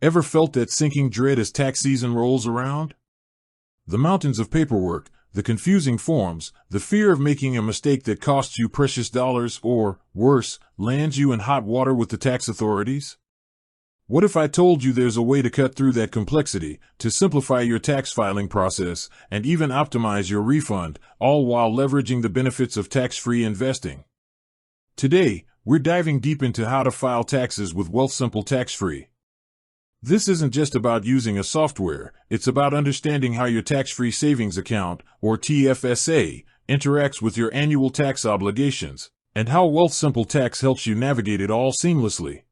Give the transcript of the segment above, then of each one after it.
Ever felt that sinking dread as tax season rolls around? The mountains of paperwork, the confusing forms, the fear of making a mistake that costs you precious dollars or, worse, lands you in hot water with the tax authorities? What if I told you there's a way to cut through that complexity, to simplify your tax filing process, and even optimize your refund, all while leveraging the benefits of tax-free investing? Today, we're diving deep into how to file taxes with Wealthsimple Tax-Free. This isn't just about using a software, it's about understanding how your tax-free savings account, or TFSA, interacts with your annual tax obligations, and how Wealthsimple Tax helps you navigate it all seamlessly.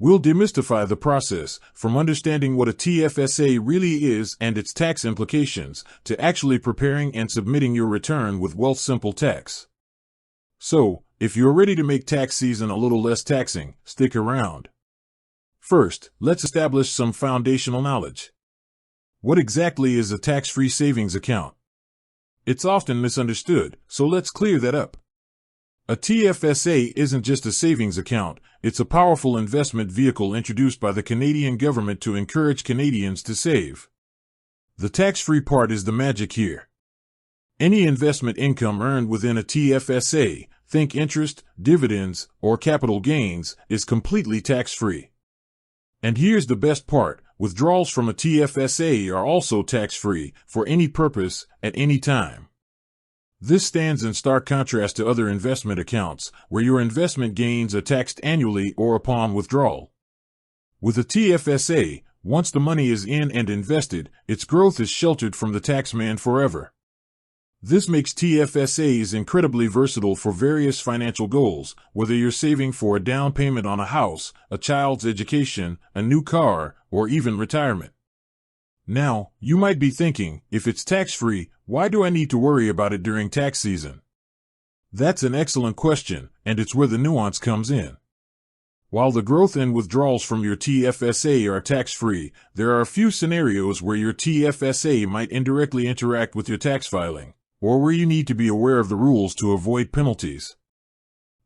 We'll demystify the process, from understanding what a TFSA really is and its tax implications, to actually preparing and submitting your return with Wealthsimple Tax. So, if you're ready to make tax season a little less taxing, stick around. First, let's establish some foundational knowledge. What exactly is a tax-free savings account? It's often misunderstood, so let's clear that up. A TFSA isn't just a savings account, it's a powerful investment vehicle introduced by the Canadian government to encourage Canadians to save. The tax-free part is the magic here. Any investment income earned within a TFSA, think interest, dividends, or capital gains, is completely tax-free. And here's the best part, withdrawals from a TFSA are also tax-free, for any purpose, at any time. This stands in stark contrast to other investment accounts, where your investment gains are taxed annually or upon withdrawal. With a TFSA, once the money is in and invested, its growth is sheltered from the taxman forever. This makes TFSAs incredibly versatile for various financial goals, whether you're saving for a down payment on a house, a child's education, a new car, or even retirement. Now, you might be thinking, if it's tax-free, why do I need to worry about it during tax season? That's an excellent question, and it's where the nuance comes in. While the growth and withdrawals from your TFSA are tax-free, there are a few scenarios where your TFSA might indirectly interact with your tax filing, or where you need to be aware of the rules to avoid penalties.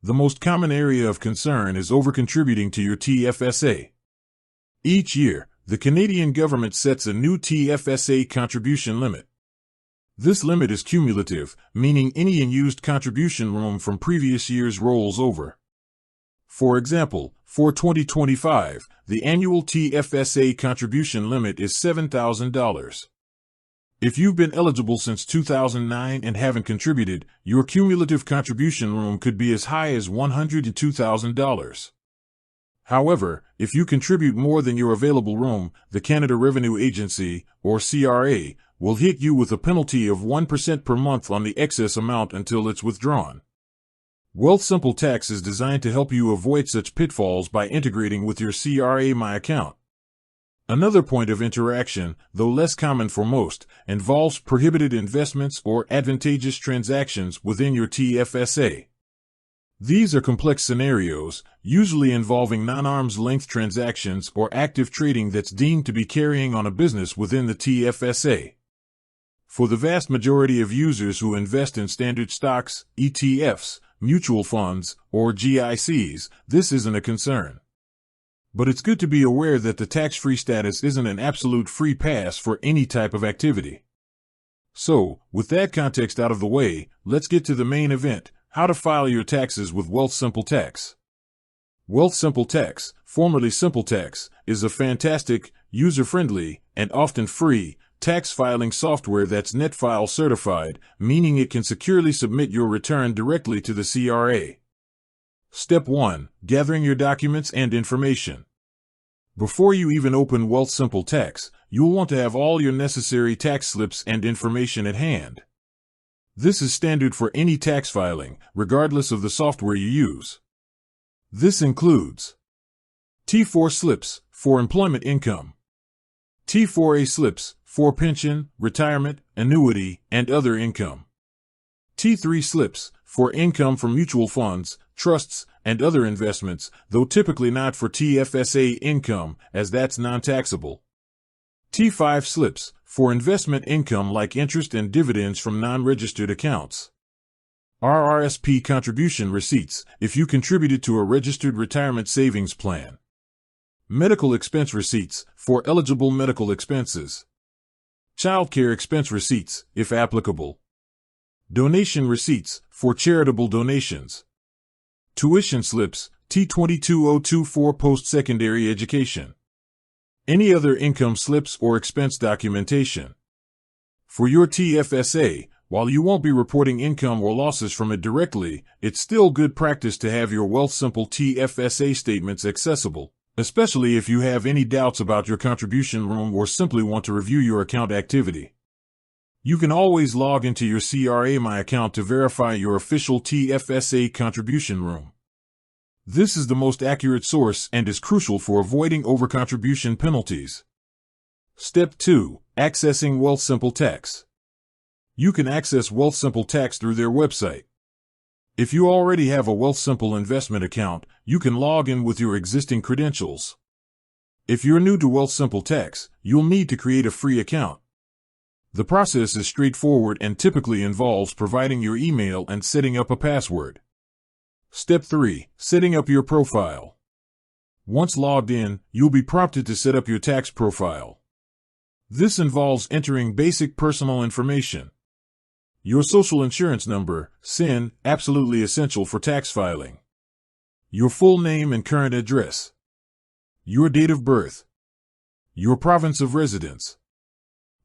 The most common area of concern is overcontributing to your TFSA. Each year, the Canadian government sets a new TFSA contribution limit. This limit is cumulative, meaning any unused contribution room from previous years rolls over. For example, for 2025, the annual TFSA contribution limit is $7,000. If you've been eligible since 2009 and haven't contributed, your cumulative contribution room could be as high as $102,000. However, if you contribute more than your available room, the Canada Revenue Agency, or CRA, will hit you with a penalty of 1% per month on the excess amount until it's withdrawn. Wealthsimple Tax is designed to help you avoid such pitfalls by integrating with your CRA My Account. Another point of interaction, though less common for most, involves prohibited investments or advantageous transactions within your TFSA. These are complex scenarios, usually involving non-arm's length transactions or active trading that's deemed to be carrying on a business within the TFSA. For the vast majority of users who invest in standard stocks, ETFs, mutual funds, or GICs, this isn't a concern. But it's good to be aware that the tax-free status isn't an absolute free pass for any type of activity. So, with that context out of the way, let's get to the main event, how to file your taxes with Wealthsimple Tax. Wealthsimple Tax, formerly Simple Tax, is a fantastic, user-friendly, and often free, tax filing software that's NetFile certified, meaning it can securely submit your return directly to the CRA. Step 1. Gathering your documents and information. Before you even open Wealthsimple Tax, you'll want to have all your necessary tax slips and information at hand. This is standard for any tax filing, regardless of the software you use. This includes T4 slips, for employment income, T4A slips, for pension, retirement, annuity, and other income, T3 slips, for income from mutual funds, trusts, and other investments, though typically not for TFSA income, as that's non-taxable. T5 slips, for investment income like interest and dividends from non-registered accounts. RRSP contribution receipts, if you contributed to a registered retirement savings plan. Medical expense receipts for eligible medical expenses. Childcare expense receipts, if applicable. Donation receipts for charitable donations. Tuition slips, T22024 post-secondary education. Any other income slips or expense documentation. For your TFSA, while you won't be reporting income or losses from it directly, it's still good practice to have your Wealthsimple TFSA statements accessible, especially if you have any doubts about your contribution room or simply want to review your account activity. You can always log into your CRA My account to verify your official TFSA contribution room. This is the most accurate source and is crucial for avoiding overcontribution penalties. Step 2. Accessing Wealthsimple Tax. You can access Wealthsimple Tax through their website. If you already have a Wealthsimple investment account, you can log in with your existing credentials. If you're new to Wealthsimple Tax, you'll need to create a free account. The process is straightforward and typically involves providing your email and setting up a password. Step 3. Setting up your profile. Once logged in, you'll be prompted to set up your tax profile. This involves entering basic personal information. Your social insurance number, SIN, absolutely essential for tax filing. Your full name and current address. Your date of birth. Your province of residence.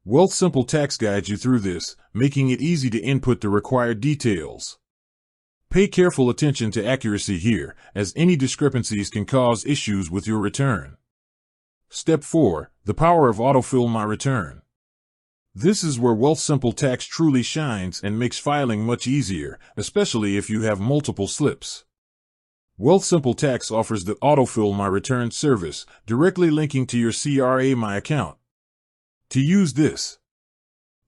Wealthsimple Tax guides you through this, making it easy to input the required details. Pay careful attention to accuracy here, as any discrepancies can cause issues with your return. Step 4. The power of autofill my return. This is where Wealthsimple Tax truly shines and makes filing much easier, especially if you have multiple slips. Wealthsimple Tax offers the autofill my return service, directly linking to your CRA My account. To use this,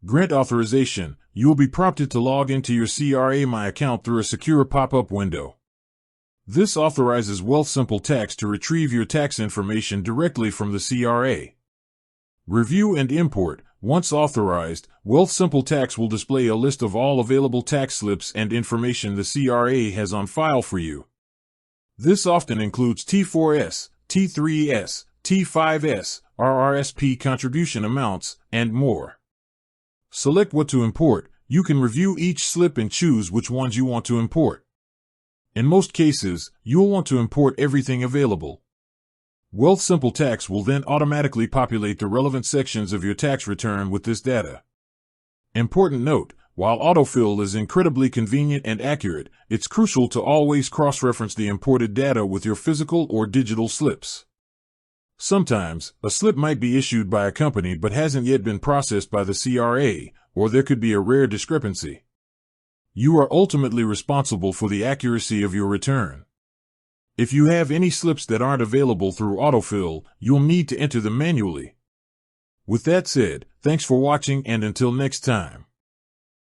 grant authorization, you will be prompted to log into your CRA My account through a secure pop-up window. This authorizes Wealthsimple Tax to retrieve your tax information directly from the CRA. Review and import. Once authorized, Wealthsimple Tax will display a list of all available tax slips and information the CRA has on file for you. This often includes T4S, T3S, T5S, RRSP contribution amounts, and more. Select what to import. You can review each slip and choose which ones you want to import. In most cases, you'll want to import everything available. Wealthsimple Tax will then automatically populate the relevant sections of your tax return with this data. Important note, while autofill is incredibly convenient and accurate, it's crucial to always cross-reference the imported data with your physical or digital slips. Sometimes, a slip might be issued by a company but hasn't yet been processed by the CRA, or there could be a rare discrepancy. You are ultimately responsible for the accuracy of your return. If you have any slips that aren't available through autofill, you'll need to enter them manually. With that said, thanks for watching and until next time.